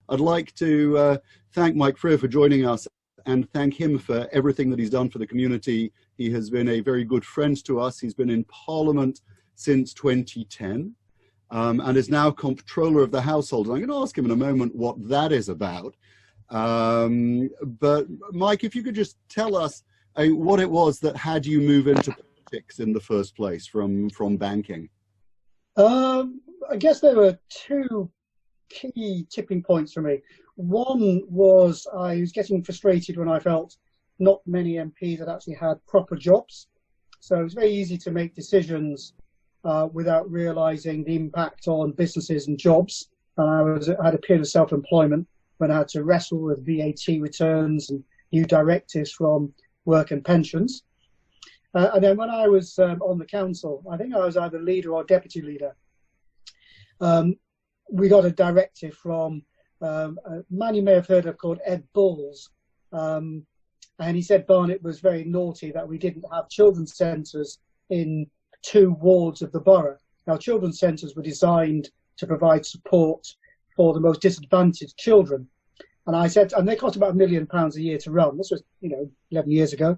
I'd like to thank Mike Freer for joining us and thank him for everything that he's done for the community. He has been a very good friend to us. He's been in Parliament since 2010 and is now Comptroller of the Household. And I'm going to ask him in a moment what that is about. But Mike, if you could just tell us what it was that had you move into politics in the first place from banking. I guess there were two key tipping points for me. One was I was getting frustrated when I felt not many MPs had actually had proper jobs. So it was very easy to make decisions without realising the impact on businesses and jobs. And I had a period of self-employment when I had to wrestle with VAT returns and new directives from work and pensions. And then when I was on the council, I think I was either leader or deputy leader, we got a directive from a man you may have heard of called Ed Balls. And he said Barnet was very naughty that we didn't have children's centres in 2 wards of the borough. Now, children's centres were designed to provide support for the most disadvantaged children. And I said, and they cost about £1 million a year to run. This was, 11 years ago.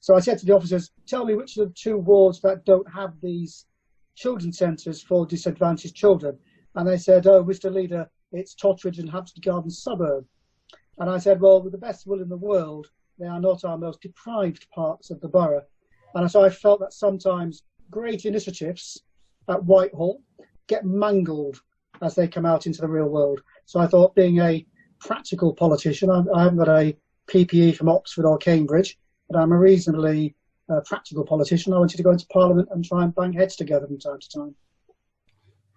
So I said to the officers, tell me which of the 2 wards that don't have these children's centres for disadvantaged children. And they said, oh, Mr. Leader, it's Totteridge and Hampstead Garden suburb. And I said, well, with the best will in the world, they are not our most deprived parts of the borough. And so I felt that sometimes great initiatives at Whitehall get mangled as they come out into the real world. So I thought, being a practical politician, I haven't got a PPE from Oxford or Cambridge, but I'm a reasonably practical politician. I wanted to go into Parliament and try and bang heads together from time to time.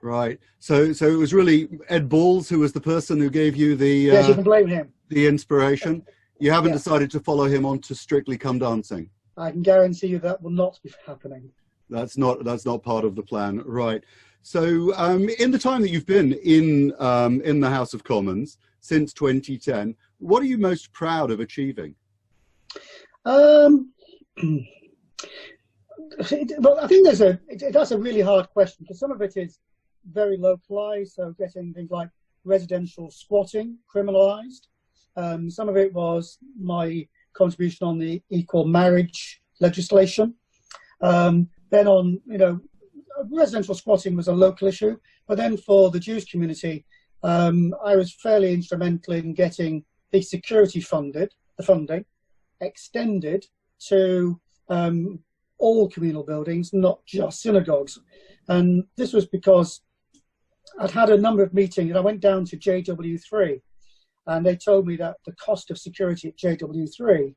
Right. So it was really Ed Balls who was the person who gave you the yes, you can blame him. The inspiration. You haven't decided to follow him on to Strictly Come Dancing. I can guarantee you that will not be happening. That's not part of the plan, right? So in the time that you've been in the House of Commons since 2010, what are you most proud of achieving? Well, I think that's a really hard question, because some of it is very localised, so getting things like residential squatting criminalised. Some of it was my contribution on the equal marriage legislation. Then on, residential squatting was a local issue, but then for the Jewish community, I was fairly instrumental in getting the security funding extended to all communal buildings, not just synagogues. And this was because I'd had a number of meetings, and I went down to JW3, and they told me that the cost of security at JW3,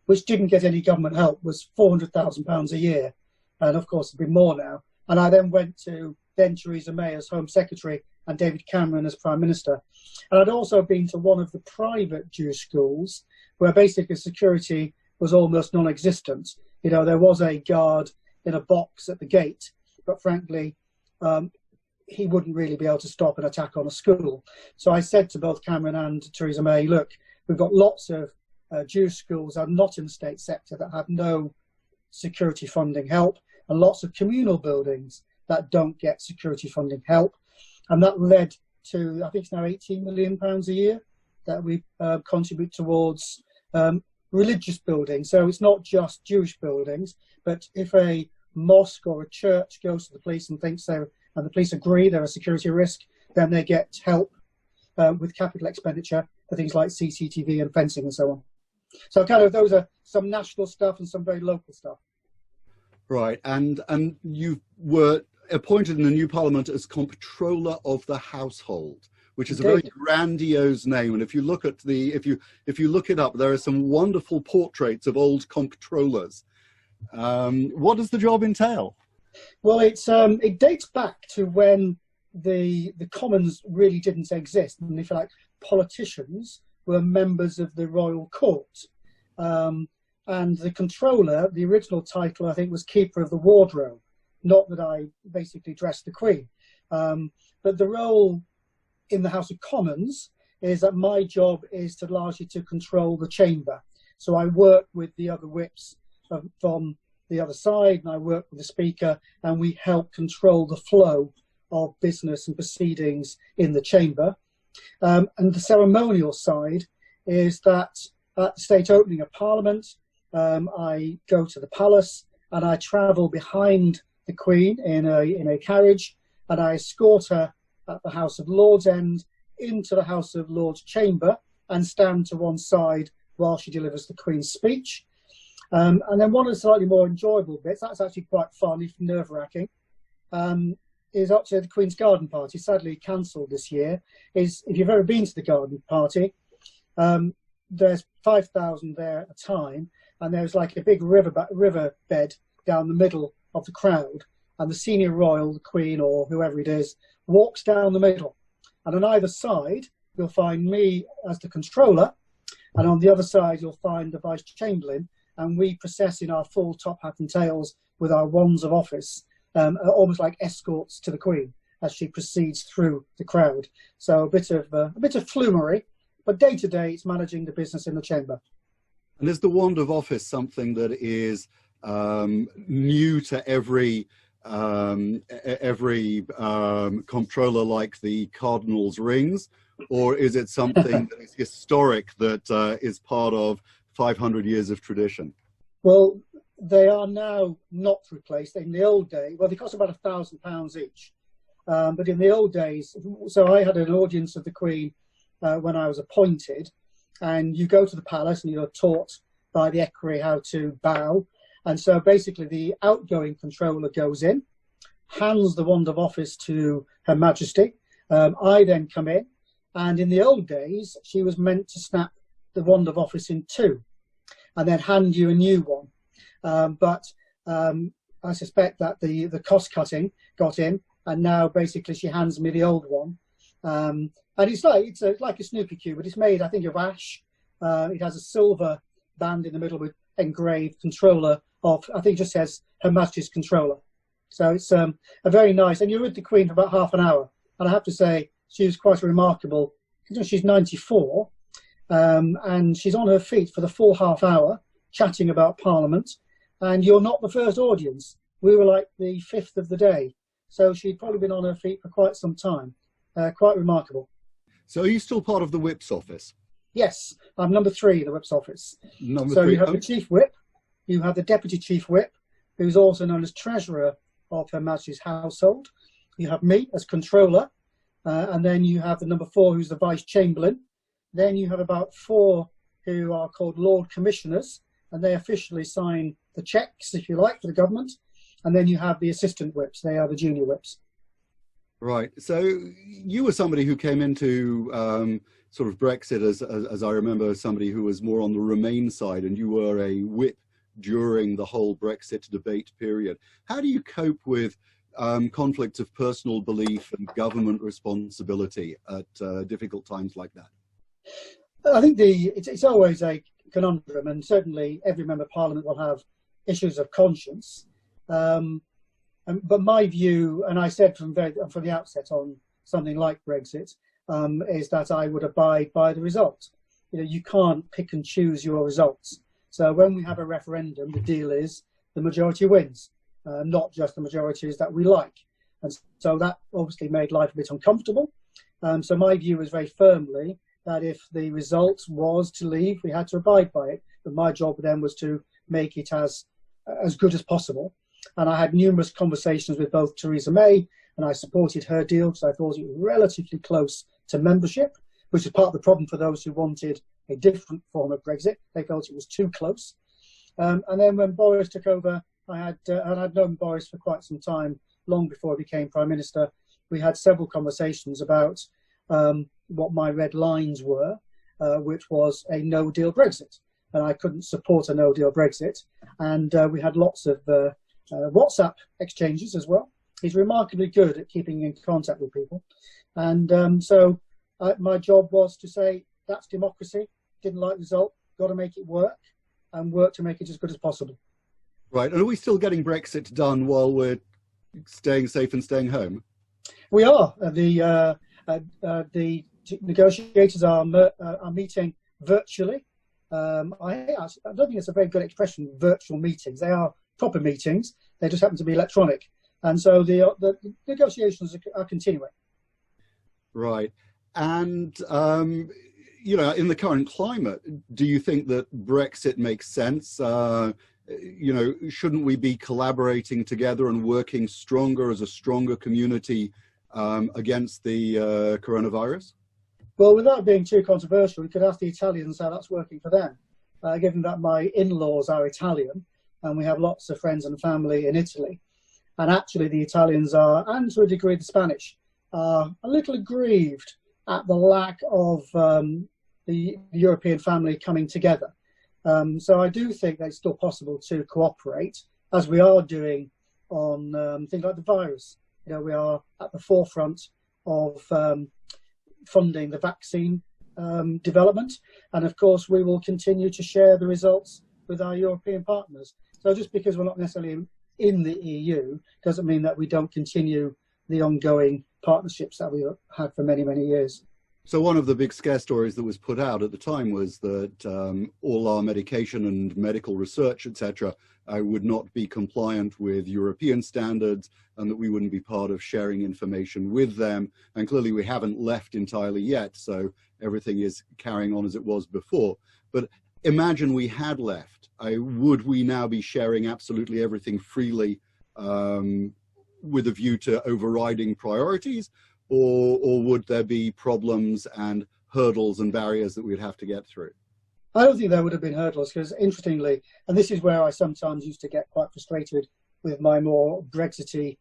which didn't get any government help, was £400,000 a year. And of course, it'd be more now. And I then went to Theresa May as Home Secretary and David Cameron as Prime Minister. And I'd also been to one of the private Jewish schools where basically security was almost non-existent. There was a guard in a box at the gate, but frankly, he wouldn't really be able to stop an attack on a school. So I said to both Cameron and Theresa May, look, we've got lots of Jewish schools that are not in the state sector that have no security funding help, and lots of communal buildings that don't get security funding help. And that led to, I think it's now £18 million a year that we contribute towards religious buildings. So it's not just Jewish buildings, but if a mosque or a church goes to the police and thinks and the police agree they're a security risk, then they get help with capital expenditure for things like CCTV and fencing and so on. So those are some national stuff and some very local stuff. Right, and you were appointed in the new Parliament as Comptroller of the Household, which is a very grandiose name. And if you look at if you look it up, there are some wonderful portraits of old comptrollers. What does the job entail? Well, it dates back to when the Commons really didn't exist, and if you like, politicians were members of the Royal Court. And the Controller, the original title, I think, was Keeper of the Wardrobe. Not that I basically dressed the Queen. But the role in the House of Commons is that my job is to largely to control the chamber. So I work with the other whips from the other side, and I work with the Speaker, and we help control the flow of business and proceedings in the chamber. And the ceremonial side is that at the state opening of Parliament, I go to the palace and I travel behind the Queen in a carriage, and I escort her at the House of Lords end into the House of Lords chamber and stand to one side while she delivers the Queen's speech. And then one of the slightly more enjoyable bits, that's actually quite fun, if nerve-wracking, is actually the Queen's garden party, sadly cancelled this year. Is if you've ever been to the garden party, there's 5,000 there at a time, and there's like a big river bed down the middle of the crowd, and the senior royal, the Queen or whoever it is, walks down the middle. And on either side, you'll find me as the controller, and on the other side, you'll find the Vice Chamberlain, and we process in our full top hat and tails with our wands of office, almost like escorts to the Queen as she proceeds through the crowd. So a bit of flumery, but day to day, it's managing the business in the chamber. And is the wand of office something that is new to every comptroller, like the Cardinal's rings, or is it something that is historic, that is part of 500 years of tradition? Well, they are now not replaced. In the old days, well, they cost about £1,000 each. But in the old days, so I had an audience of the Queen when I was appointed, and you go to the palace and you're taught by the equerry how to bow. And so basically the outgoing controller goes in, hands the wand of office to Her Majesty. I then come in, and in the old days, she was meant to snap the wand of office in two and then hand you a new one. But I suspect that the cost cutting got in, and now basically she hands me the old one. And it's like a snooker cue, but it's made, I think, of ash. It has a silver band in the middle with engraved controller of, I think it just says Her Majesty's Controller. So it's a very nice, and you're with the Queen for about half an hour. And I have to say, she was quite remarkable. You know, she's 94, and she's on her feet for the full half hour, chatting about Parliament. And you're not the first audience. We were like the fifth of the day. So she'd probably been on her feet for quite some time. Quite remarkable. So are you still part of the Whip's office? Yes, I'm number 3 in the Whip's office. Number 3. You have the Chief Whip, you have the Deputy Chief Whip, who's also known as Treasurer of Her Majesty's household. You have me as Controller, and then you have the number 4, who's the Vice Chamberlain. Then you have about 4 who are called Lord Commissioners, and they officially sign the checks, if you like, for the government. And then you have the Assistant Whips, they are the Junior Whips. Right. So you were somebody who came into sort of Brexit, as I remember, somebody who was more on the Remain side, and you were a whip during the whole Brexit debate period. How do you cope with conflicts of personal belief and government responsibility at difficult times like that? I think it's always a conundrum, and certainly every member of Parliament will have issues of conscience. But my view, and I said from the outset on something like Brexit, is that I would abide by the result. You know, you can't pick and choose your results. So when we have a referendum, the deal is the majority wins, not just the majorities that we like. And so that obviously made life a bit uncomfortable. So my view is very firmly that if the result was to leave, we had to abide by it. But my job then was to make it as good as possible. And I had numerous conversations with both Theresa May, and I supported her deal because I thought it was relatively close to membership, which is part of the problem for those who wanted a different form of Brexit. They felt it was too close. And then when Boris took over, and I'd known Boris for quite some time, long before he became Prime Minister. We had several conversations about what my red lines were, which was a no-deal Brexit. And I couldn't support a no-deal Brexit. And we had lots of WhatsApp exchanges as well. He's remarkably good at keeping in contact with people. And so my job was to say, that's democracy, didn't like the result, got to make it work, and work to make it as good as possible. Right, and are we still getting Brexit done while we're staying safe and staying home? We are. The negotiators are meeting virtually. I don't think it's a very good expression, virtual meetings. They are proper meetings. They just happen to be electronic. And so the negotiations are continuing. Right. And, you know, in the current climate, do you think that Brexit makes sense? You know, shouldn't we be collaborating together and working stronger as a stronger community against the coronavirus? Well, without being too controversial, we could ask the Italians how that's working for them. Given that my in-laws are Italian and we have lots of friends and family in Italy. And actually the Italians are, and to a degree the Spanish, are a little aggrieved at the lack of the European family coming together. So I do think that it's still possible to cooperate, as we are doing on things like the virus. You know, we are at the forefront of funding the vaccine development, and of course we will continue to share the results with our European partners. So just because we're not necessarily in the EU doesn't mean that we don't continue the ongoing partnerships that we've had for many, many years. So one of the big scare stories that was put out at the time was that all our medication and medical research, etc., would not be compliant with European standards, and that we wouldn't be part of sharing information with them. And clearly we haven't left entirely yet, so everything is carrying on as it was before. But imagine we had left. Would we now be sharing absolutely everything freely with a view to overriding priorities? Or would there be problems and hurdles and barriers that we'd have to get through? I don't think there would have been hurdles, because interestingly, and this is where I sometimes used to get quite frustrated with my more Brexity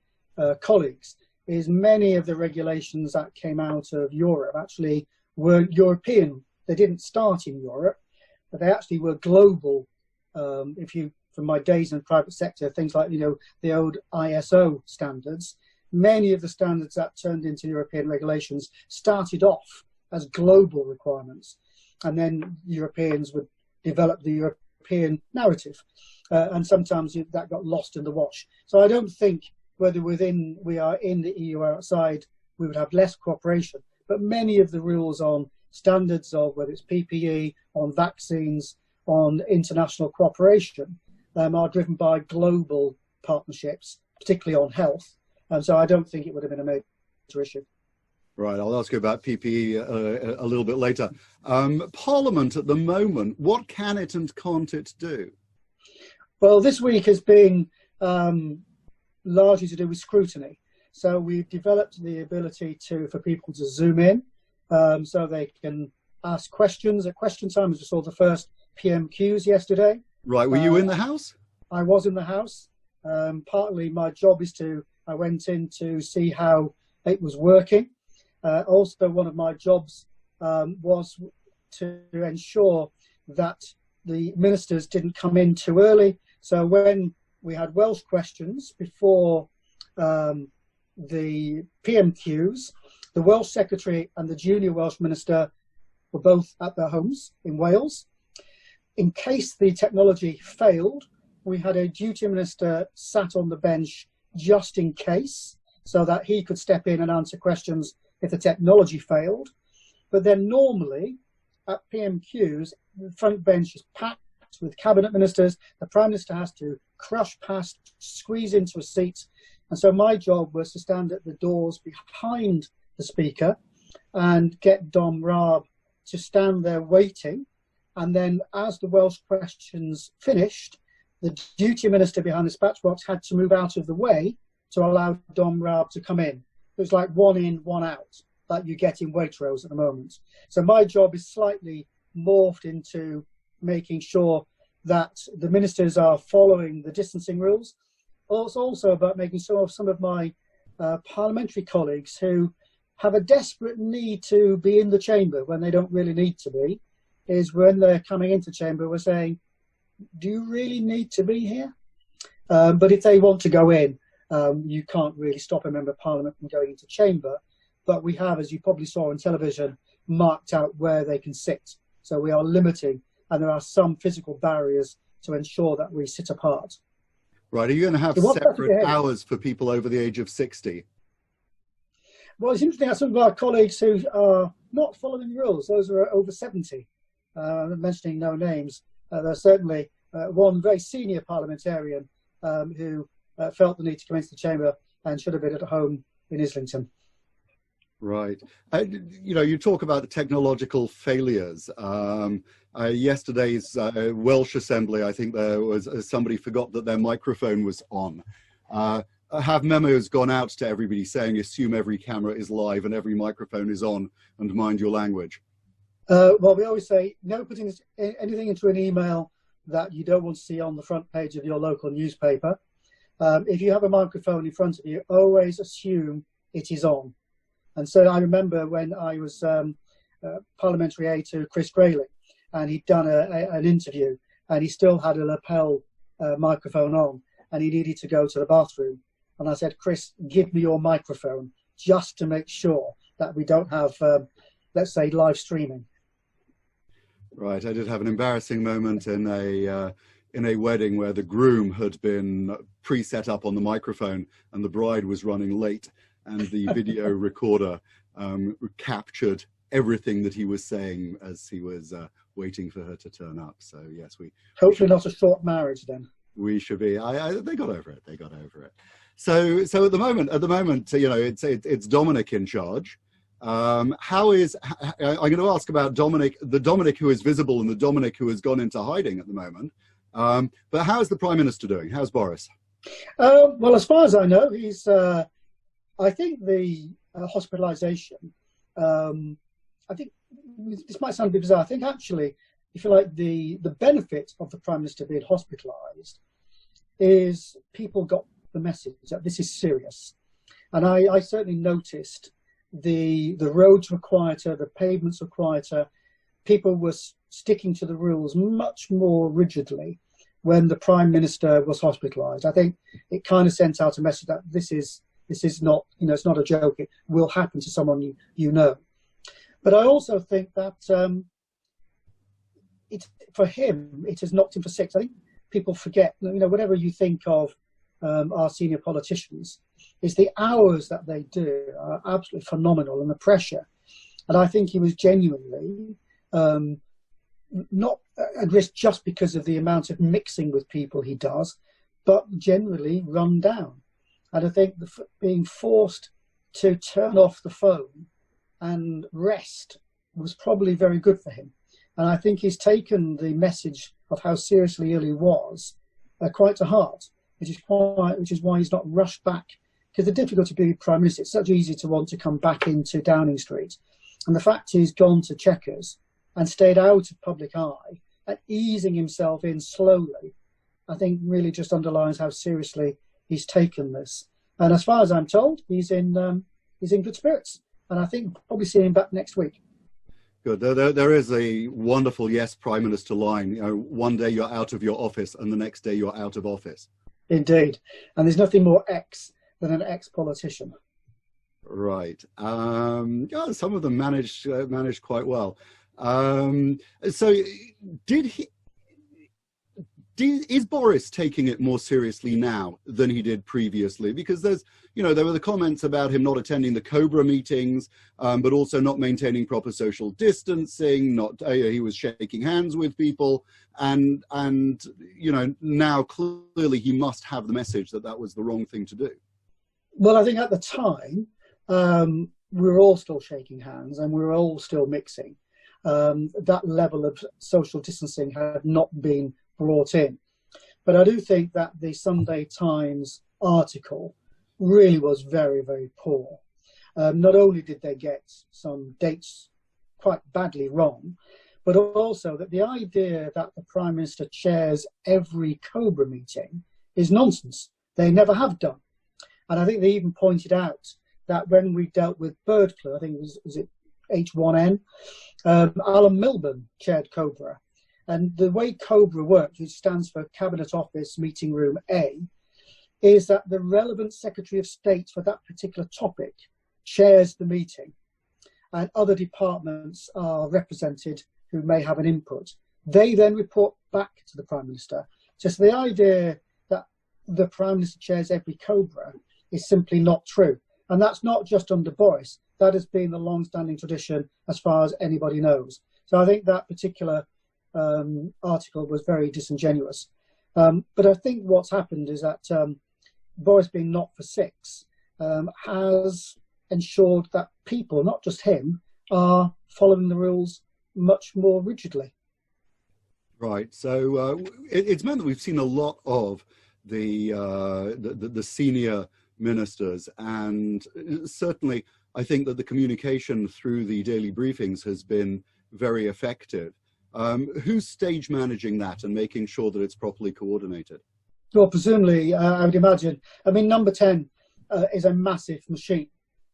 colleagues, is many of the regulations that came out of Europe actually were European. They didn't start in Europe, but they actually were global. From my days in the private sector, things like, you know, the old ISO standards, many of the standards that turned into European regulations started off as global requirements, and then Europeans would develop the European narrative, and sometimes that got lost in the wash. So I don't think whether we are in the EU or outside, we would have less cooperation, but many of the rules on standards of whether it's PPE, on vaccines, on international cooperation are driven by global partnerships, particularly on health. And so I don't think it would have been a major issue. Right, I'll ask you about PPE a little bit later. Parliament at the moment, what can it and can't it do? Well, this week has been largely to do with scrutiny. So we've developed the ability for people to zoom in so they can ask questions. At question time, as we saw the first PMQs yesterday. Right, were you in the House? I was in the House. Partly my job is I went in to see how it was working. Also, one of my jobs was to ensure that the ministers didn't come in too early. So when we had Welsh questions before the PMQs, the Welsh Secretary and the junior Welsh Minister were both at their homes in Wales. In case the technology failed, we had a duty minister sat on the bench just in case, so that he could step in and answer questions if the technology failed. But then normally at PMQs, the front bench is packed with cabinet ministers. The Prime Minister has to crush past, squeeze into a seat. And so my job was to stand at the doors behind the Speaker and get Dom Raab to stand there waiting. And then as the Welsh questions finished, the duty minister behind the dispatch box had to move out of the way to allow Dom Raab to come in. It was like one in, one out, like you get in Waitrose at the moment. So my job is slightly morphed into making sure that the ministers are following the distancing rules. It's also about making sure some of my parliamentary colleagues who have a desperate need to be in the chamber when they don't really need to be, is when they're coming into chamber, we're saying, do you really need to be here? But if they want to go in, you can't really stop a member of parliament from going into chamber. But we have, as you probably saw on television, marked out where they can sit. So we are limiting, and there are some physical barriers to ensure that we sit apart. Right, are you going to have separate hours for people over the age of 60? Well, it's interesting that some of our colleagues who are not following the rules, those who are over 70, mentioning no names, there's certainly one very senior parliamentarian who felt the need to come into the chamber and should have been at home in Islington. Right. You talk about the technological failures. Yesterday's Welsh Assembly, I think there was somebody forgot that their microphone was on. Have memos gone out to everybody saying, assume every camera is live and every microphone is on, and mind your language? Well, we always say, never putting anything into an email that you don't want to see on the front page of your local newspaper. If you have a microphone in front of you, always assume it is on. And so I remember when I was parliamentary aide to Chris Grayling, and he'd done an interview, and he still had a lapel microphone on, and he needed to go to the bathroom. And I said, Chris, give me your microphone just to make sure that we don't have, let's say, live streaming. Right. I did have an embarrassing moment in a wedding where the groom had been pre-set up on the microphone and the bride was running late, and the video recorder captured everything that he was saying as he was waiting for her to turn up. So yes, hopefully not a short marriage then. We should be. They got over it. They got over it. So at the moment, it's Dominic in charge. I'm going to ask about Dominic, the Dominic who is visible and the Dominic who has gone into hiding at the moment. But how is the Prime Minister doing? How's Boris? Well, as far as I know, he's. I think the hospitalisation. I think this might sound a bit bizarre. I think actually, if you like, the benefit of the Prime Minister being hospitalised is people got the message that this is serious, and I certainly noticed the roads were quieter, the pavements were quieter. People were sticking to the rules much more rigidly when the Prime Minister was hospitalised. I think it kind of sent out a message that this is not, it's not a joke. It will happen to someone you know. But I also think that for him, it has knocked him for six. I think people forget, whatever you think of our senior politicians, is the hours that they do are absolutely phenomenal, and the pressure. And I think he was genuinely not at risk just because of the amount of mixing with people he does, but generally run down. And I think being forced to turn off the phone and rest was probably very good for him. And I think he's taken the message of how seriously ill he was quite to heart, which is why he's not rushed back. Because the difficulty of being Prime Minister, it's such easy to want to come back into Downing Street. And the fact he's gone to Chequers and stayed out of public eye and easing himself in slowly, I think really just underlines how seriously he's taken this. And as far as I'm told, he's in good spirits. And I think we'll probably see him back next week. Good. There is a wonderful Yes Prime Minister line. One day you're out of your office and the next day you're out of office. Indeed. And there's nothing more ex than an ex-politician. Right. Some of them managed quite well. So is Boris taking it more seriously now than he did previously? Because there were the comments about him not attending the Cobra meetings, but also not maintaining proper social distancing. He was shaking hands with people, and now clearly he must have the message that was the wrong thing to do. Well, I think at the time we were all still shaking hands and we were all still mixing. That level of social distancing had not been brought in. But I do think that the Sunday Times article really was very, very poor. Not only did they get some dates quite badly wrong, but also that the idea that the Prime Minister chairs every Cobra meeting is nonsense. They never have done. And I think they even pointed out that when we dealt with bird flu, I think was it H1N, Alan Milburn chaired Cobra. And the way Cobra works, which stands for Cabinet Office Meeting Room A, is that the relevant Secretary of State for that particular topic chairs the meeting. And other departments are represented who may have an input. They then report back to the Prime Minister. So the idea that the Prime Minister chairs every Cobra is simply not true. And that's not just under Boris. That has been the long-standing tradition as far as anybody knows. So I think that particular article was very disingenuous. But I think what's happened is that Boris being not for six has ensured that people, not just him, are following the rules much more rigidly. Right. So it's meant that we've seen a lot of the senior ministers, and certainly I think that the communication through the daily briefings has been very effective. Who's stage managing that and making sure that it's properly coordinated? Well, presumably, I would imagine. I mean, Number 10 is a massive machine.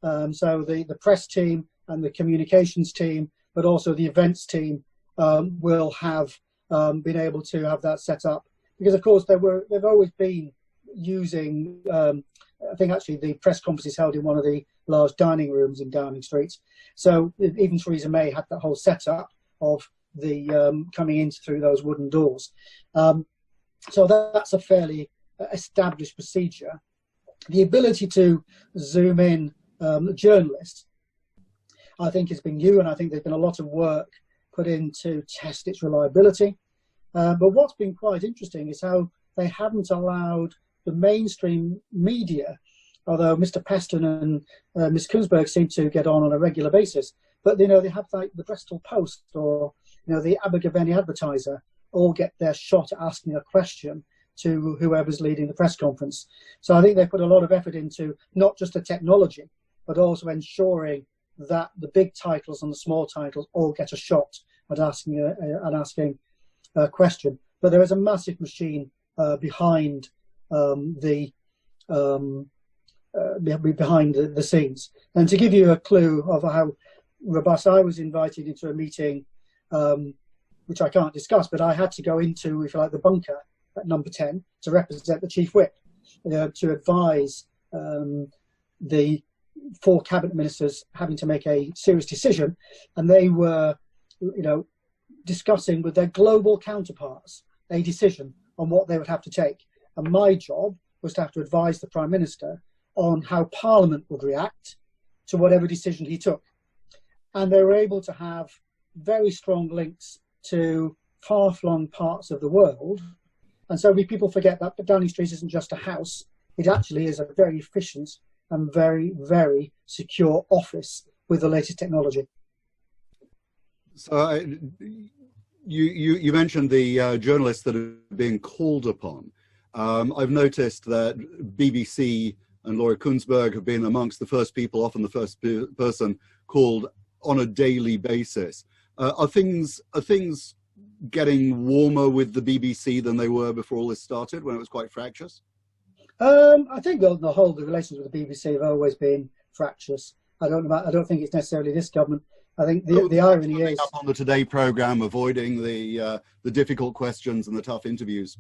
So the press team and the communications team, but also the events team, will have been able to have that set up, because of course they've always been using. I think actually the press conference is held in one of the large dining rooms in Downing Street. So even Theresa May had that whole setup of the coming in through those wooden doors. So that's a fairly established procedure. The ability to zoom in journalists, I think, has been new, and I think there's been a lot of work put in to test its reliability. But what's been quite interesting is how they haven't allowed the mainstream media, although Mr. Peston and Ms. Kunzberg seem to get on a regular basis, but they have like the Bristol Post or the Abergavenny Advertiser all get their shot at asking a question to whoever's leading the press conference. So I think they put a lot of effort into not just the technology, but also ensuring that the big titles and the small titles all get a shot at asking a question. But there is a massive machine behind the scenes. And to give you a clue of how robust, I was invited into a meeting, which I can't discuss, but I had to go into, if you like, the bunker at Number 10 to represent the Chief Whip, to advise the 4 cabinet ministers having to make a serious decision, and they were, discussing with their global counterparts a decision on what they would have to take. And my job was to have to advise the Prime Minister on how Parliament would react to whatever decision he took. And they were able to have very strong links to far-flung parts of the world. And so people forget that Downing Street isn't just a house. It actually is a very efficient and very, very secure office with the latest technology. So you mentioned the journalists that are being called upon. I've noticed that BBC and Laura Kunzberg have been amongst the first people, often the first person called on a daily basis. Are things getting warmer with the BBC than they were before all this started, when it was quite fractious? I think the relations with the BBC have always been fractious. I don't think it's necessarily this government. I think the irony is, up on the Today programme, avoiding the difficult questions and the tough interviews.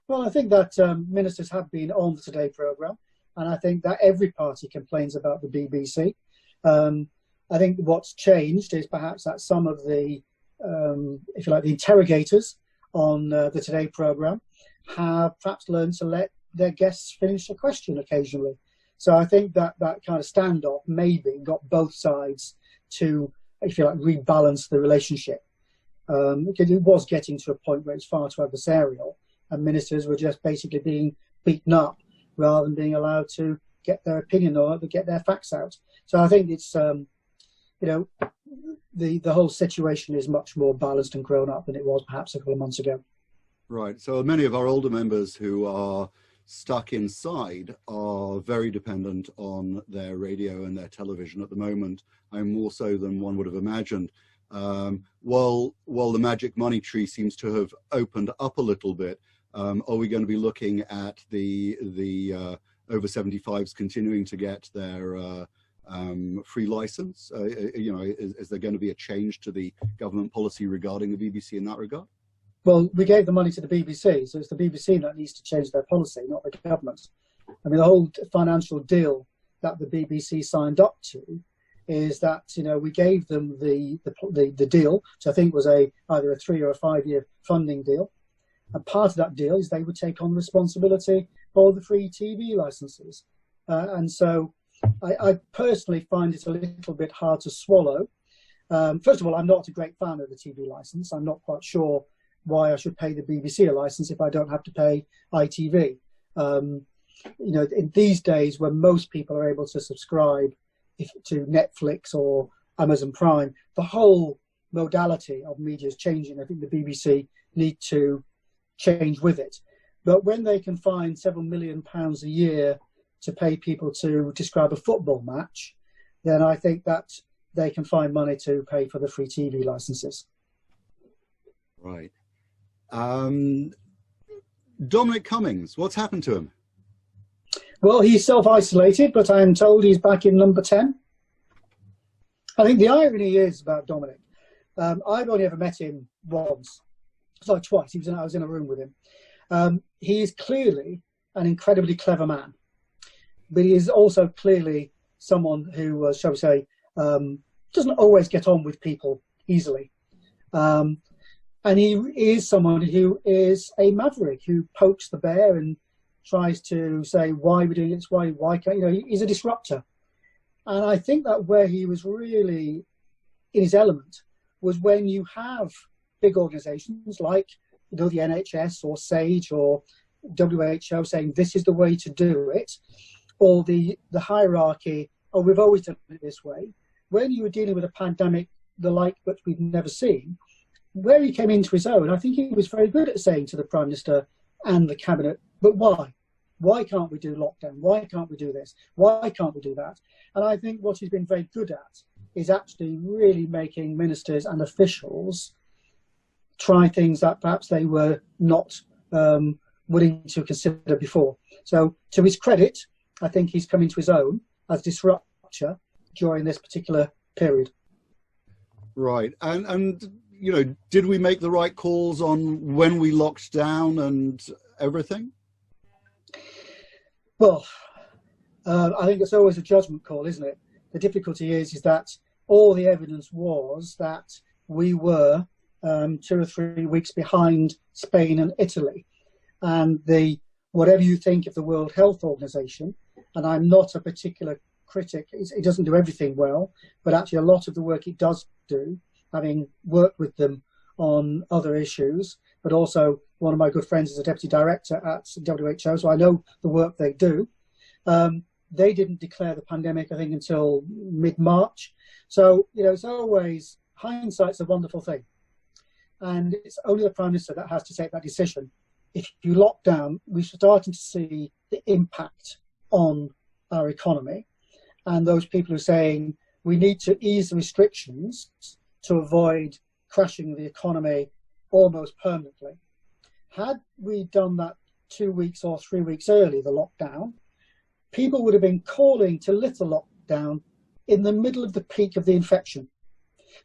Well, I think that ministers have been on the Today programme, and I think that every party complains about the BBC. I think what's changed is perhaps that some of the, if you like, the interrogators on the Today programme have perhaps learned to let their guests finish a question occasionally. So I think that kind of standoff maybe got both sides to, if you like, rebalance the relationship. Because it was getting to a point where it's far too adversarial, and ministers were just basically being beaten up rather than being allowed to get their opinion or to get their facts out. So I think it's, the whole situation is much more balanced and grown up than it was perhaps a couple of months ago. Right. So many of our older members who are stuck inside are very dependent on their radio and their television at the moment, and more so than one would have imagined. While the magic money tree seems to have opened up a little bit, are we going to be looking at the over 75s continuing to get their free license? Is there going to be a change to the government policy regarding the BBC in that regard? Well, we gave the money to the BBC, so it's the BBC that needs to change their policy, not the government. I mean, the whole financial deal that the BBC signed up to is that, we gave them the deal, which I think was either a 3 or a 5 year funding deal. And part of that deal is they would take on responsibility for the free TV licenses. And so I personally find it a little bit hard to swallow. First of all, I'm not a great fan of the TV license. I'm not quite sure why I should pay the BBC a license if I don't have to pay ITV. In these days when most people are able to subscribe to Netflix or Amazon Prime. The whole modality of media is changing. I think the BBC need to change with it. But when they can find several £million a year to pay people to describe a football match, then I think that they can find money to pay for the free TV licenses. Right. Dominic Cummings, what's happened to him? Well, he's self-isolated, but I'm told he's back in number 10. I think the irony is about Dominic, I've only ever met him once, sorry, twice. I was in a room with him. He is clearly an incredibly clever man, but he is also clearly someone who, shall we say, doesn't always get on with people easily. And he is someone who is a maverick, who pokes the bear and tries to say, why are we doing this? Why can't, he's a disruptor. And I think that where he was really in his element was when you have big organizations like, the NHS or SAGE or WHO saying this is the way to do it, or the hierarchy, oh, we've always done it this way. When you were dealing with a pandemic, the like which we've never seen, where he came into his own, I think he was very good at saying to the Prime Minister and the Cabinet, but why? Why can't we do lockdown? Why can't we do this? Why can't we do that? And I think what he's been very good at is actually really making ministers and officials try things that perhaps they were not willing to consider before. So to his credit, I think he's come into his own as disruptor during this particular period. Right. And did we make the right calls on when we locked down and everything? Well, I think it's always a judgment call, isn't it? The difficulty is that all the evidence was that we were 2 or 3 weeks behind Spain and Italy. And whatever you think of the World Health Organization, and I'm not a particular critic, it doesn't do everything well, but actually a lot of the work it does do, having worked with them on other issues, but also one of my good friends is a deputy director at WHO, so I know the work they do. They didn't declare the pandemic, I think, until mid-March. So, it's always, hindsight's a wonderful thing. And it's only the Prime Minister that has to take that decision. If you lock down, we're starting to see the impact on our economy. And those people who are saying we need to ease the restrictions to avoid crashing the economy almost permanently. Had we done that 2 weeks or 3 weeks early, the lockdown, people would have been calling to lift the lockdown in the middle of the peak of the infection.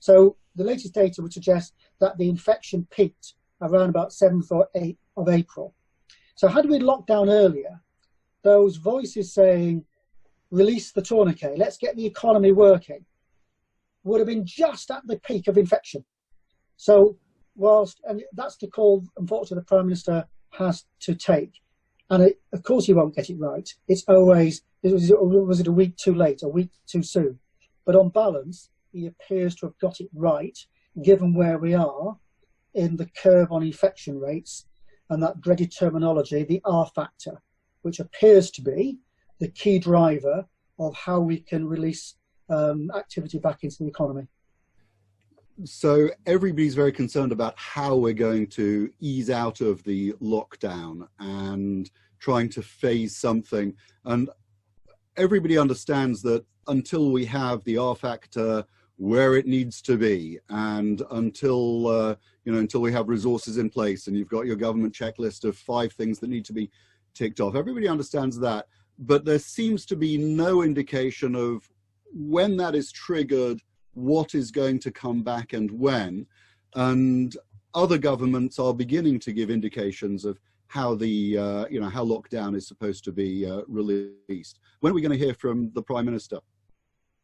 So the latest data would suggest that the infection peaked around about 7th or 8th of April. So had we locked down earlier, those voices saying, release the tourniquet, let's get the economy working, would have been just at the peak of infection. So and that's the call, unfortunately, the Prime Minister has to take. And of course he won't get it right. It's always, was it a week too late, a week too soon? But on balance, he appears to have got it right, given where we are in the curve on infection rates and that dreaded terminology, the R factor, which appears to be the key driver of how we can release activity back into the economy. So everybody's very concerned about how we're going to ease out of the lockdown and trying to phase something. And everybody understands that until we have the R factor where it needs to be, and until until we have resources in place, and you've got your government checklist of 5 things that need to be ticked off, everybody understands that. But there seems to be no indication of when that is triggered, what is going to come back and when. And other governments are beginning to give indications of how the how lockdown is supposed to be released. When are we going to hear from the Prime Minister?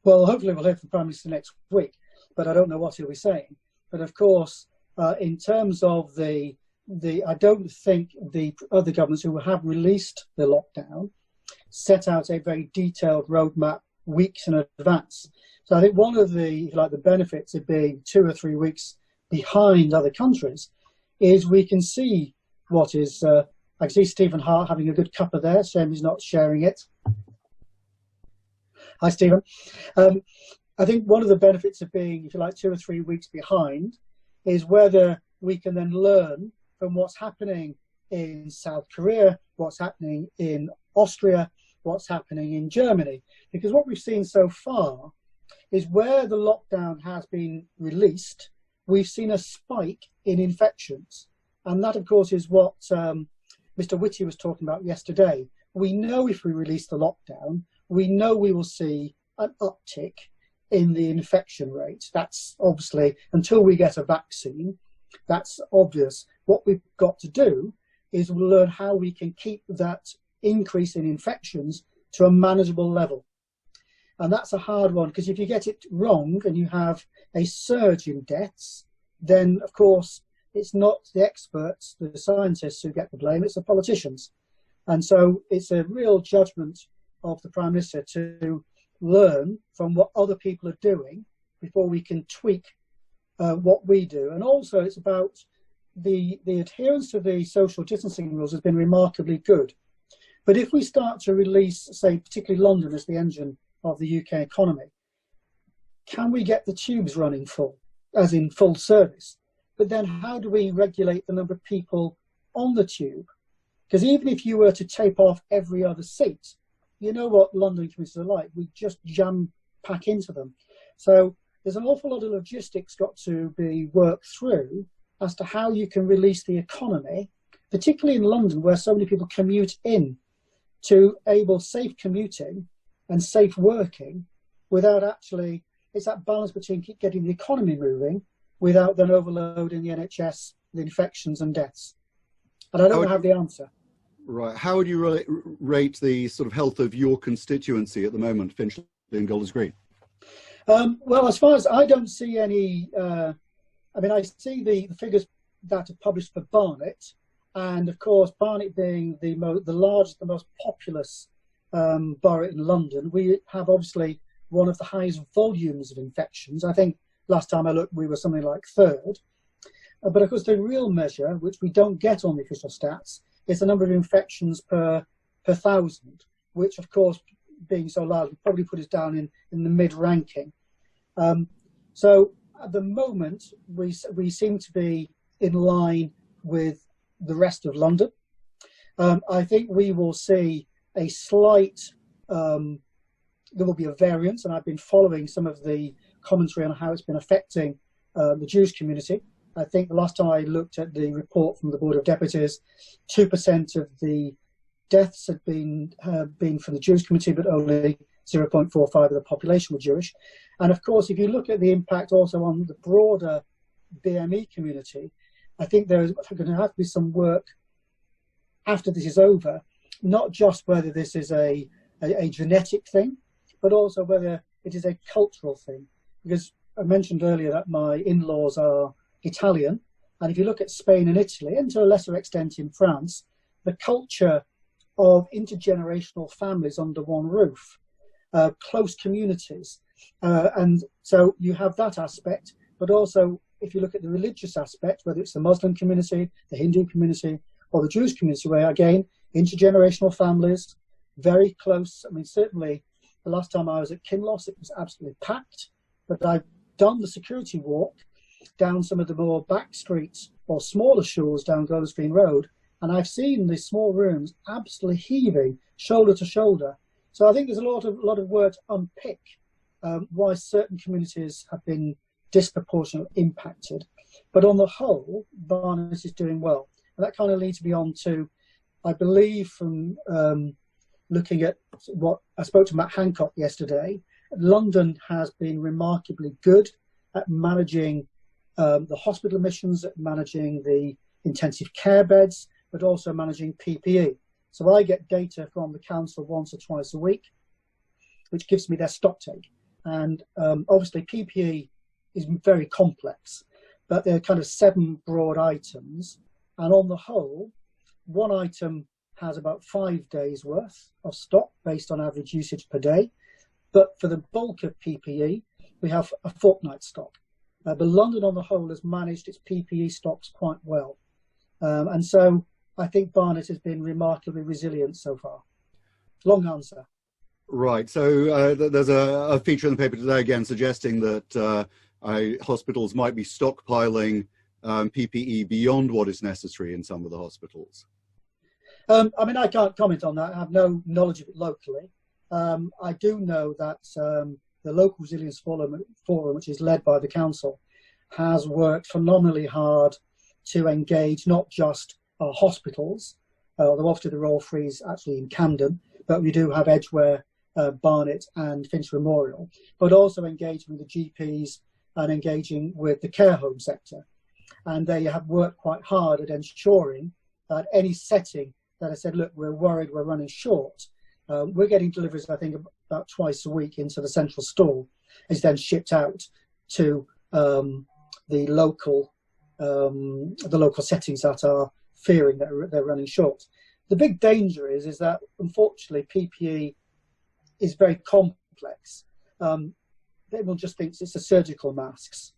Well, hopefully we'll hear from the Prime Minister next week, but I don't know what he'll be saying. But of course, in terms of I don't think the other governments who have released the lockdown set out a very detailed roadmap weeks in advance. So I think one of the benefits of being 2 or 3 weeks behind other countries is we can see what is. I can see Stephen Hart having a good cuppa there. Shame he's not sharing it. Hi, Stephen. I think one of the benefits of being, if you like, 2 or 3 weeks behind is whether we can then learn from what's happening in South Korea, what's happening in Austria, what's happening in Germany. Because what we've seen so far is where the lockdown has been released, we've seen a spike in infections. And that, of course, is what Mr. Whitty was talking about yesterday. We know if we release the lockdown, we know we will see an uptick in the infection rate. That's obviously, until we get a vaccine, that's obvious. What we've got to do is learn how we can keep that increase in infections to a manageable level. And that's a hard one, because if you get it wrong and you have a surge in deaths, then of course it's not the experts, the scientists who get the blame, it's the politicians. And so it's a real judgment of the Prime Minister to learn from what other people are doing before we can tweak what we do. And also it's about the adherence to the social distancing rules has been remarkably good. But if we start to release, say, particularly London as the engine of the UK economy, can we get the tubes running full, as in full service? But then how do we regulate the number of people on the tube? Because even if you were to tape off every other seat, you know what London commuters are like. We just jam pack into them. So there's an awful lot of logistics got to be worked through as to how you can release the economy, particularly in London, where so many people commute in, to enable safe commuting and safe working without actually, it's that balance between getting the economy moving without then overloading the NHS, the infections and deaths. And I don't have the answer. Right. How would you rate the sort of health of your constituency at the moment, Finchley and Golders Green? Well, as far as I don't see any, I mean, I see the figures that are published for Barnet, and of course, Barnet being the largest, the most populous borough in London, we have obviously one of the highest volumes of infections. I think last time I looked, we were something like third. But of course, the real measure, which we don't get on the official stats, is the number of infections per 1,000, which of course, being so large, would probably put us down in the mid-ranking. So at the moment, we seem to be in line with the rest of London. I think we will see a slight, there will be a variance, and I've been following some of the commentary on how it's been affecting the Jewish community. I think the last time I looked at the report from the Board of Deputies, 2% of the deaths had been from the Jewish community, but only 0.45 of the population were Jewish. And of course, if you look at the impact also on the broader BME community, I think there's going to have to be some work after this is over, not just whether this is a genetic thing, but also whether it is a cultural thing. Because I mentioned earlier that my in-laws are Italian, and if you look at Spain and Italy, and to a lesser extent in France, the culture of intergenerational families under one roof, close communities, and so you have that aspect, but also if you look at the religious aspect, whether it's the Muslim community, the Hindu community, or the Jewish community, where again, intergenerational families, very close. I mean, certainly the last time I was at Kinloss, it was absolutely packed, but I've done the security walk down some of the more back streets or smaller shores down Golders Green Road, and I've seen these small rooms absolutely heaving shoulder to shoulder. So I think there's a lot of work to unpick why certain communities have been disproportionately impacted. But on the whole, Barnet is doing well. And that kind of leads me on to, I believe from looking at what I spoke to Matt Hancock yesterday, London has been remarkably good at managing the hospital admissions, at managing the intensive care beds, but also managing PPE. So I get data from the council once or twice a week, which gives me their stock take. And obviously PPE is very complex, but there are kind of 7 broad items. And on the whole, one item has about 5 days worth of stock based on average usage per day. But for the bulk of PPE, we have a fortnight stock. But London on the whole has managed its PPE stocks quite well. And so I think Barnet has been remarkably resilient so far. Long answer. Right. So there's a feature in the paper today again suggesting that hospitals might be stockpiling PPE beyond what is necessary in some of the hospitals. I mean, I can't comment on that. I have no knowledge of it locally. I do know that the local resilience forum, which is led by the council, has worked phenomenally hard to engage not just our hospitals, although obviously the Royal Free is actually in Camden, but we do have Edgware, Barnet and Finch Memorial, but also engaging with the GPs and engaging with the care home sector. And they have worked quite hard at ensuring that any setting that I said, look, we're worried we're running short, we're getting deliveries, I think, about twice a week into the central store, is then shipped out to the local settings that are fearing that they're running short. The big danger is that, unfortunately, PPE is very complex. Everyone just thinks it's the surgical masks,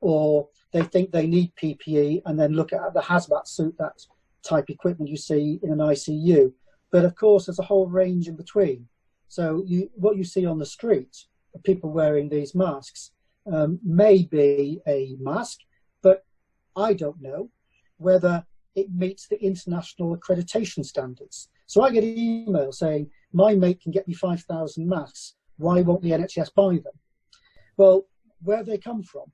or they think they need PPE and then look at the hazmat suit, that type equipment you see in an ICU. But of course, there's a whole range in between. So what you see on the street of people wearing these masks may be a mask, but I don't know whether it meets the international accreditation standards. So I get emails saying, my mate can get me 5,000 masks. Why won't the NHS buy them? Well, where have they come from?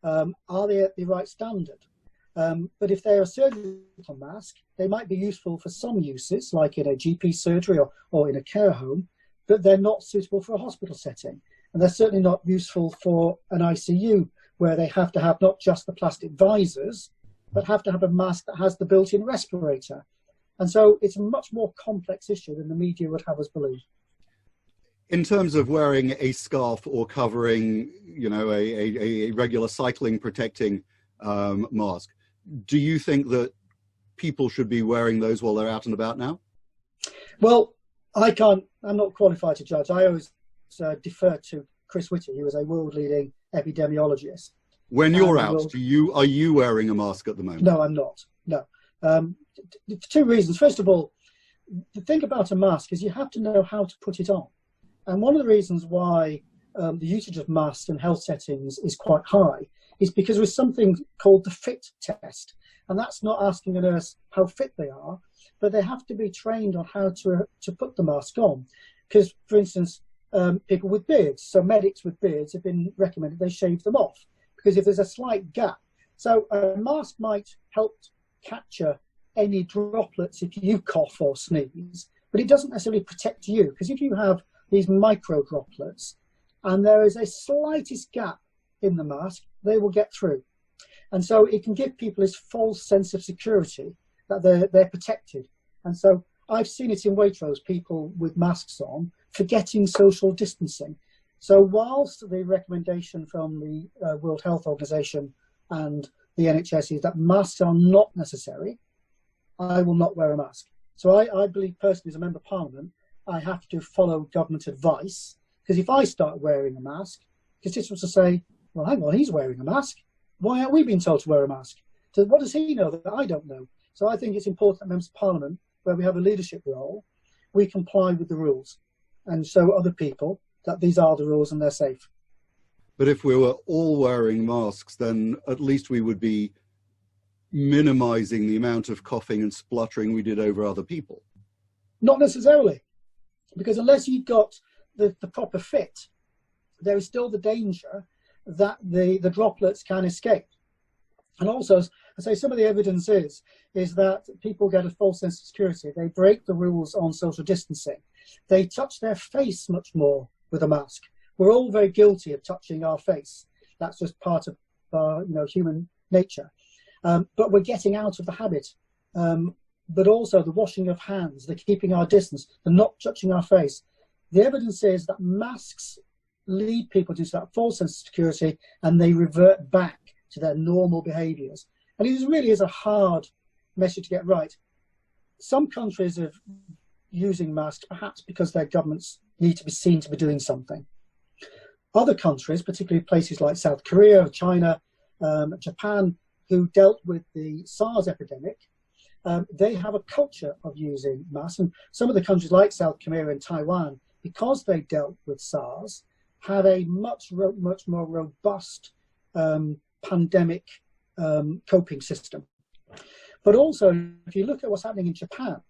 Are they at the right standard? But if they're a surgical mask, they might be useful for some uses, like in a GP surgery or in a care home, but they're not suitable for a hospital setting. And they're certainly not useful for an ICU, where they have to have not just the plastic visors, but have to have a mask that has the built-in respirator. And so it's a much more complex issue than the media would have us believe. In terms of wearing a scarf or covering, you know, a regular cycling protecting mask, do you think that people should be wearing those while they're out and about now? Well, I'm not qualified to judge. I always defer to Chris Whitty, who is a world-leading epidemiologist. When you're out, are you wearing a mask at the moment? No, I'm not. No. For two reasons. First of all, the thing about a mask is you have to know how to put it on. And one of the reasons why the usage of masks in health settings is quite high is because there's something called the fit test. And that's not asking a nurse how fit they are, but they have to be trained on how to put the mask on. Because, for instance, people with beards, so medics with beards have been recommended they shave them off. Because if there's a slight gap, so a mask might help capture any droplets if you cough or sneeze, but it doesn't necessarily protect you. Because if you have these micro droplets and there is a slightest gap in the mask, they will get through. And so it can give people this false sense of security that they're protected. And so I've seen it in Waitrose, people with masks on, forgetting social distancing. So whilst the recommendation from the World Health Organization and the NHS is that masks are not necessary, I will not wear a mask. So I believe personally, as a Member of Parliament, I have to follow government advice, because if I start wearing a mask, constituents will say, well, hang on, he's wearing a mask. Why aren't we being told to wear a mask? So what does he know that I don't know? So I think it's important that Members of Parliament, where we have a leadership role, we comply with the rules and show other people that these are the rules and they're safe. But if we were all wearing masks, then at least we would be minimizing the amount of coughing and spluttering we did over other people. Not necessarily, because unless you've got the proper fit, there is still the danger that the droplets can escape. And also, as I say, some of the evidence is that people get a false sense of security. They break the rules on social distancing. They touch their face much more with a mask. We're all very guilty of touching our face. That's just part of our human nature. But we're getting out of the habit. But also the washing of hands, the keeping our distance, the not touching our face. The evidence is that masks lead people to that false sense of security and they revert back to their normal behaviours. And it really is a hard message to get right. Some countries are using masks perhaps because their governments need to be seen to be doing something. Other countries, particularly places like South Korea, China, Japan, who dealt with the SARS epidemic, they have a culture of using masks. And some of the countries like South Korea and Taiwan because they dealt with SARS, had a much more robust pandemic coping system. But also, if you look at what's happening in Japan,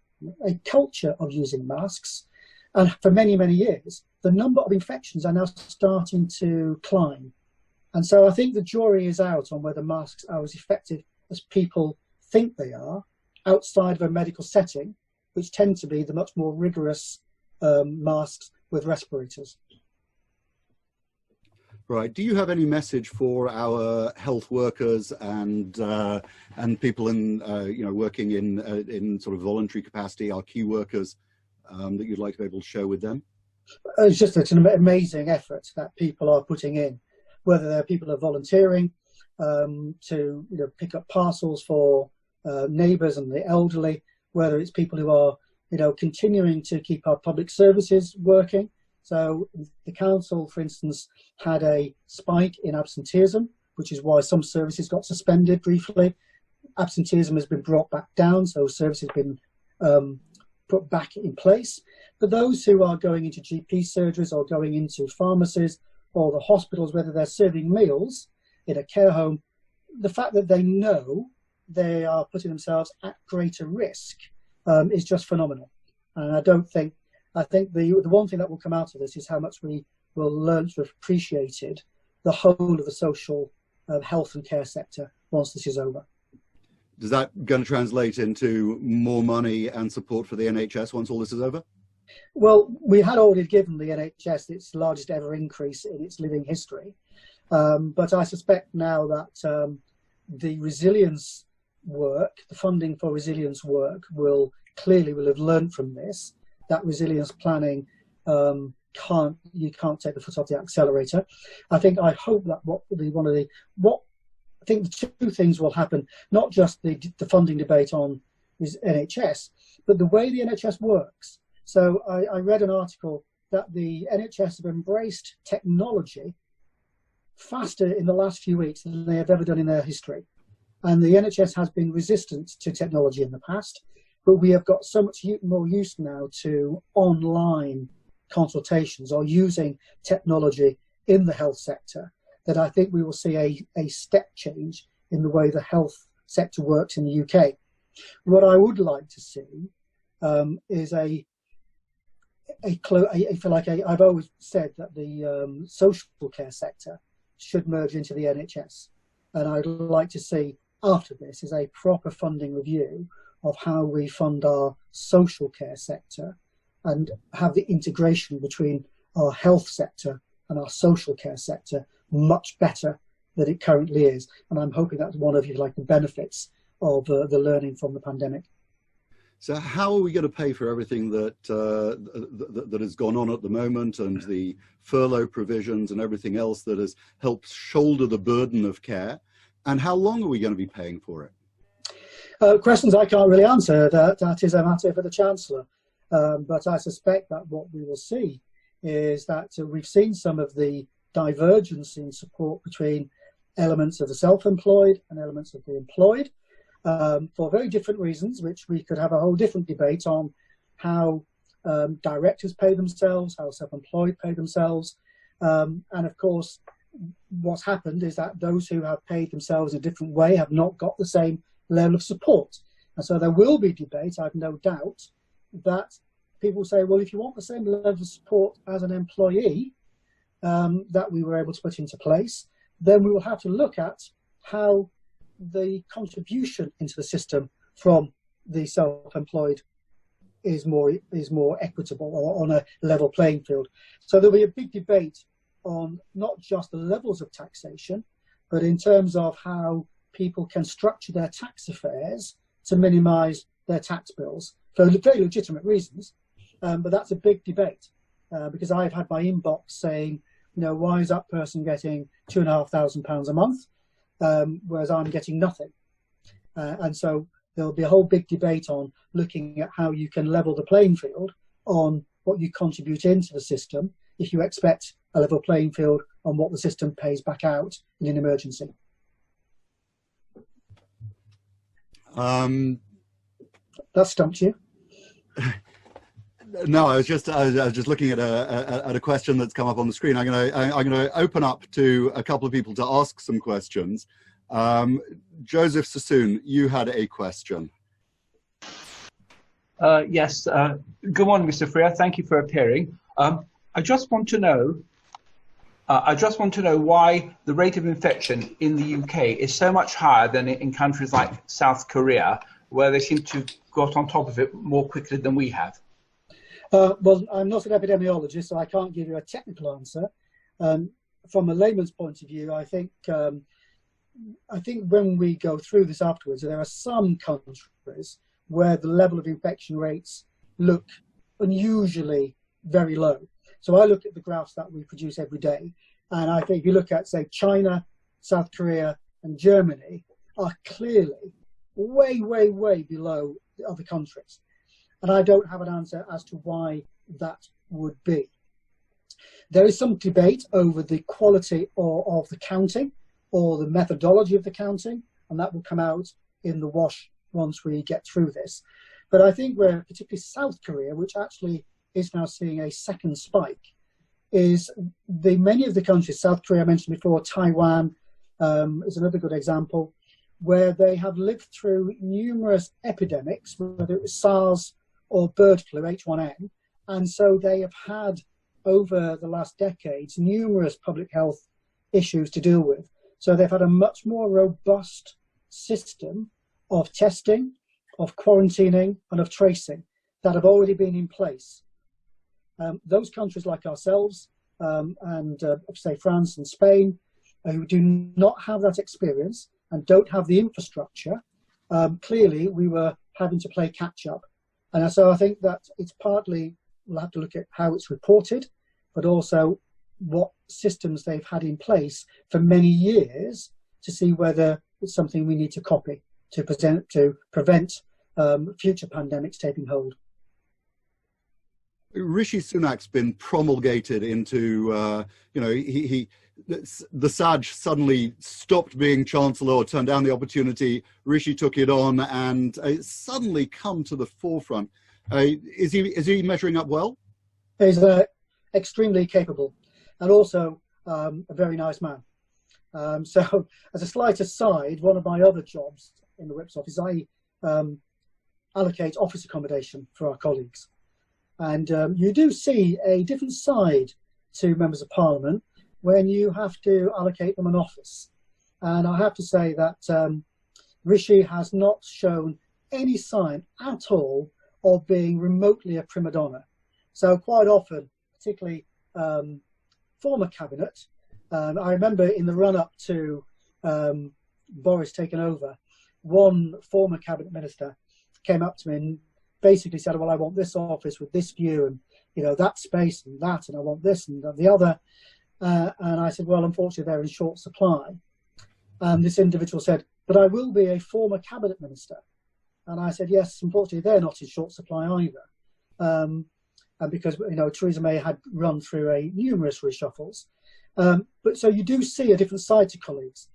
a culture of using masks, and for many, many years, the number of infections are now starting to climb. And so I think the jury is out on whether masks are as effective as people think they are outside of a medical setting, which tend to be the much more rigorous masks with respirators. Right. Do you have any message for our health workers and people in working in sort of voluntary capacity, our key workers, that you'd like to be able to share with them? It's an amazing effort that people are putting in, whether they're people who are volunteering to pick up parcels for neighbours and the elderly, whether it's people who are continuing to keep our public services working. So the council, for instance, had a spike in absenteeism, which is why some services got suspended briefly. Absenteeism has been brought back down, so services have been put back in place. But those who are going into GP surgeries or going into pharmacies or the hospitals, whether they're serving meals in a care home, the fact that they know they are putting themselves at greater risk is just phenomenal. And I think the one thing that will come out of this is how much we will learn to have appreciated the whole of the social health and care sector once this is over. Is that going to translate into more money and support for the NHS once all this is over? Well, we had already given the NHS its largest ever increase in its living history. But I suspect now that the resilience work, the funding for resilience work will have learned from this, that resilience planning you can't take the foot off the accelerator. I hope that I think the two things will happen, not just the funding debate on NHS, but the way the NHS works. So I read an article that the NHS have embraced technology faster in the last few weeks than they have ever done in their history. And the NHS has been resistant to technology in the past, but we have got so much more used now to online consultations or using technology in the health sector that I think we will see a step change in the way the health sector works in the UK. What I would like to see is I've always said that the social care sector should merge into the NHS. And I'd like to see after this is a proper funding review of how we fund our social care sector and have the integration between our health sector and our social care sector much better than it currently is. And I'm hoping that's one of the benefits of the learning from the pandemic. So how are we going to pay for everything that has gone on at the moment, and the furlough provisions and everything else that has helped shoulder the burden of care? And how long are we going to be paying for it? Questions I can't really answer. That is a matter for the Chancellor. But I suspect that what we will see is that we've seen some of the divergence in support between elements of the self-employed and elements of the employed. For very different reasons, which we could have a whole different debate on how directors pay themselves, how self-employed pay themselves. And of course, what's happened is that those who have paid themselves in a different way have not got the same level of support. And so there will be debate, I've no doubt, that people say, well, if you want the same level of support as an employee that we were able to put into place, then we will have to look at how the contribution into the system from the self-employed is more equitable or on a level playing field. So there'll be a big debate on not just the levels of taxation, but in terms of how people can structure their tax affairs to minimise their tax bills for very legitimate reasons. But that's a big debate because I've had my inbox saying, why is that person getting £2,500 a month, whereas I'm getting nothing? And so there'll be a whole big debate on looking at how you can level the playing field on what you contribute into the system if you expect a level playing field on what the system pays back out in an emergency. That stumped you. No, I was just looking at a question that's come up on the screen. I'm gonna open up to a couple of people to ask some questions. Joseph Sassoon, you had a question. Yes. Good morning, Mr. Freer. Thank you for appearing. I just want to know. Why the rate of infection in the UK is so much higher than in countries like South Korea, where they seem to have got on top of it more quickly than we have. Well, I'm not an epidemiologist, so I can't give you a technical answer. From a layman's point of view, I think when we go through this afterwards, there are some countries where the level of infection rates look unusually very low. So I look at the graphs that we produce every day, and I think if you look at, say, China, South Korea, and Germany are clearly way, way, way below the other countries. And I don't have an answer as to why that would be. There is some debate over the quality of the counting or the methodology of the counting, and that will come out in the wash once we get through this. But I think where particularly South Korea, which actually is now seeing a second spike, is many of the countries, South Korea I mentioned before, Taiwan is another good example, where they have lived through numerous epidemics, whether it was SARS or bird flu, H1N, and so they have had, over the last decades, numerous public health issues to deal with. So they've had a much more robust system of testing, of quarantining, and of tracing that have already been in place. Those countries like ourselves and say France and Spain, who do not have that experience and don't have the infrastructure, clearly we were having to play catch up. And so I think that it's partly, we'll have to look at how it's reported, but also what systems they've had in place for many years to see whether it's something we need to copy to prevent future pandemics taking hold. Rishi Sunak's been promulgated into, the Saj suddenly stopped being Chancellor or turned down the opportunity. Rishi took it on and it's suddenly come to the forefront. Is he measuring up well? He's extremely capable and also a very nice man. So as a slight aside, one of my other jobs in the Whip's office, I allocate office accommodation for our colleagues. And you do see a different side to members of Parliament when you have to allocate them an office. And I have to say that Rishi has not shown any sign at all of being remotely a prima donna. So quite often, particularly former cabinet, I remember in the run-up to Boris taking over, one former cabinet minister came up to me and basically said, well, I want this office with this view and, that space and that, and I want this and the other. And I said, well, unfortunately, they're in short supply. And this individual said, but I will be a former cabinet minister. And I said, yes, unfortunately, they're not in short supply either. And because, Theresa May had run through numerous reshuffles. But so you do see a different side to colleagues.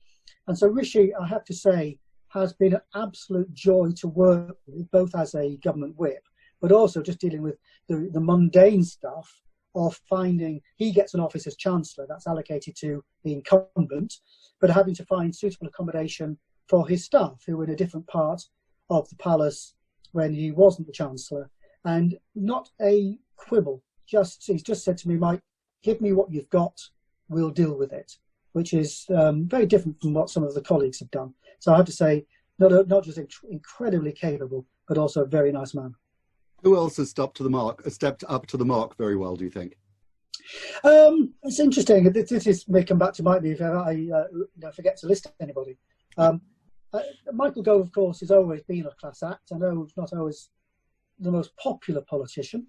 And so Rishi, I have to say, has been an absolute joy to work with, both as a government whip, but also just dealing with the mundane stuff of finding, he gets an office as Chancellor, that's allocated to the incumbent, but having to find suitable accommodation for his staff who were in a different part of the palace when he wasn't the Chancellor. And not a quibble, he's just said to me, Mike, give me what you've got, we'll deal with it, which is very different from what some of the colleagues have done. So I have to say, not just incredibly capable, but also a very nice man. Who else has stepped up to the mark very well, do you think? It's interesting. This may come back to Mike if I forget to list anybody. Michael Gove, of course, has always been a class act. I know he's not always the most popular politician,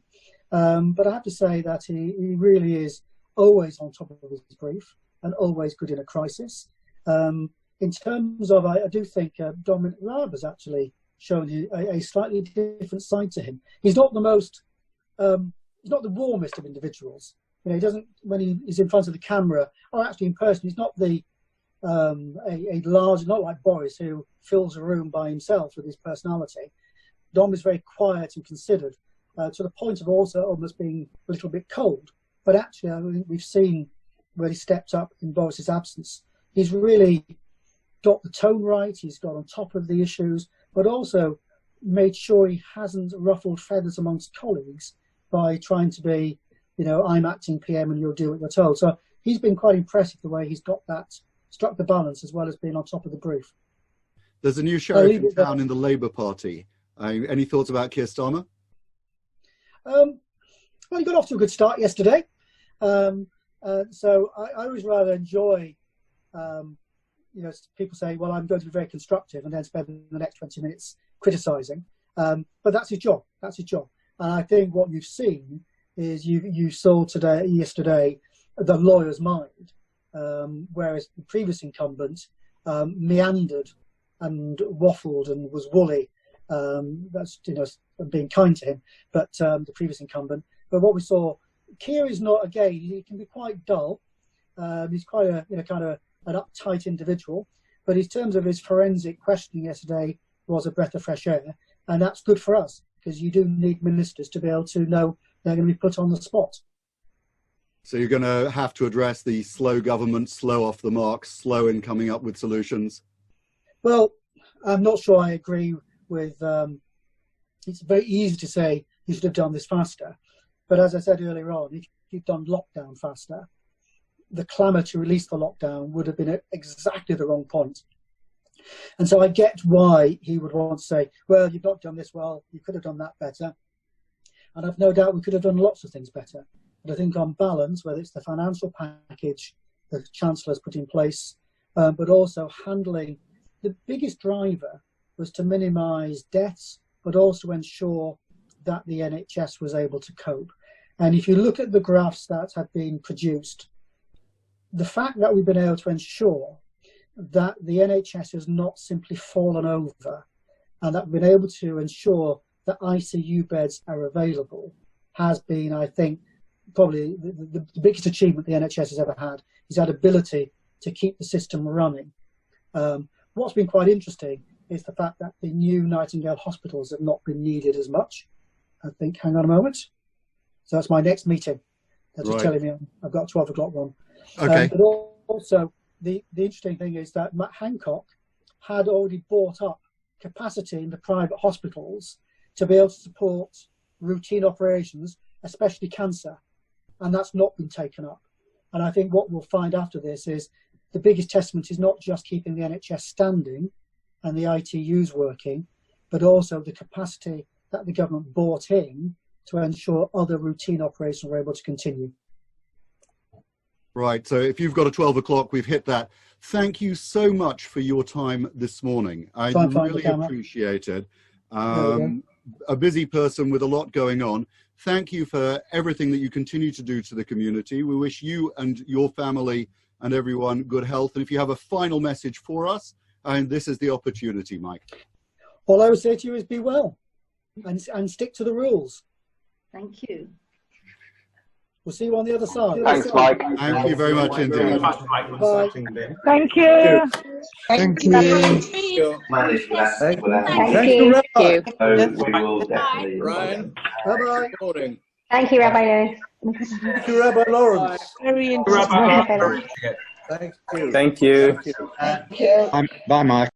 but I have to say that he really is always on top of his brief and always good in a crisis. In terms of, I do think Dominic Raab has actually shown a slightly different side to him. He's not the most, he's not the warmest of individuals. He doesn't, when he's in front of the camera, or actually in person, he's not a large, not like Boris, who fills a room by himself with his personality. Dom is very quiet and considered. to the point of also almost being a little bit cold. But actually, I think we've seen where he stepped up in Boris's absence. He's really got the tone right, he's got on top of the issues, but also made sure he hasn't ruffled feathers amongst colleagues by trying to be, I'm acting PM and you'll do what you're told. So he's been quite impressive the way he's got that, struck the balance as well as being on top of the brief. There's a new sheriff in town in the Labour Party. Any thoughts about Keir Starmer? Well, he got off to a good start yesterday. So I always rather enjoy, people say, well, I'm going to be very constructive and then spend the next 20 minutes criticising. But that's his job. That's his job. And I think what you've seen is you saw yesterday, the lawyer's mind, whereas the previous incumbent meandered and waffled and was woolly. That's being kind to him, but the previous incumbent. But what we saw, Keir is not, again, he can be quite dull. He's quite a kind of an uptight individual, but in terms of his forensic questioning yesterday was a breath of fresh air, and that's good for us because you do need ministers to be able to know they're going to be put on the spot. So you're going to have to address the slow government, slow off the mark, slow in coming up with solutions. Well, I'm not sure I agree with. It's very easy to say you should have done this faster, but as I said earlier on, if you'd done lockdown faster, the clamour to release the lockdown would have been at exactly the wrong point. And so I get why he would want to say, well, you've not done this well, you could have done that better. And I've no doubt we could have done lots of things better. But I think on balance, whether it's the financial package the Chancellor's put in place, but also handling, the biggest driver was to minimise deaths, but also ensure that the NHS was able to cope. And if you look at the graphs that have been produced, the fact that we've been able to ensure that the NHS has not simply fallen over and that we've been able to ensure that ICU beds are available has been, I think, probably the biggest achievement the NHS has ever had, is that ability to keep the system running. What's been quite interesting is the fact that the new Nightingale hospitals have not been needed as much. I think, hang on a moment. So that's my next meeting. They're just telling me I've got a 12 o'clock one. Okay. But also, the interesting thing is that Matt Hancock had already bought up capacity in the private hospitals to be able to support routine operations, especially cancer. And that's not been taken up. And I think what we'll find after this is the biggest testament is not just keeping the NHS standing and the ITUs working, but also the capacity that the government bought in to ensure other routine operations were able to continue. Right, so if you've got a 12 o'clock, we've hit that. Thank you so much for your time this morning. I really appreciate it. A busy person with a lot going on. Thank you for everything that you continue to do to the community. We wish you and your family and everyone good health. And if you have a final message for us, and this is the opportunity, Mike. All I would say to you is be well and stick to the rules. Thank you. We'll see you on the other side. Thanks, Mike. Thank you very much indeed. Bye. Thank you. Thank you. Thank you. We will definitely. Ryan. Bye-bye. Thank you, Rabbi. Thank you, Rabbi Lawrence. Very interesting. Thank you. Thank you. Thank you. Bye, Mike.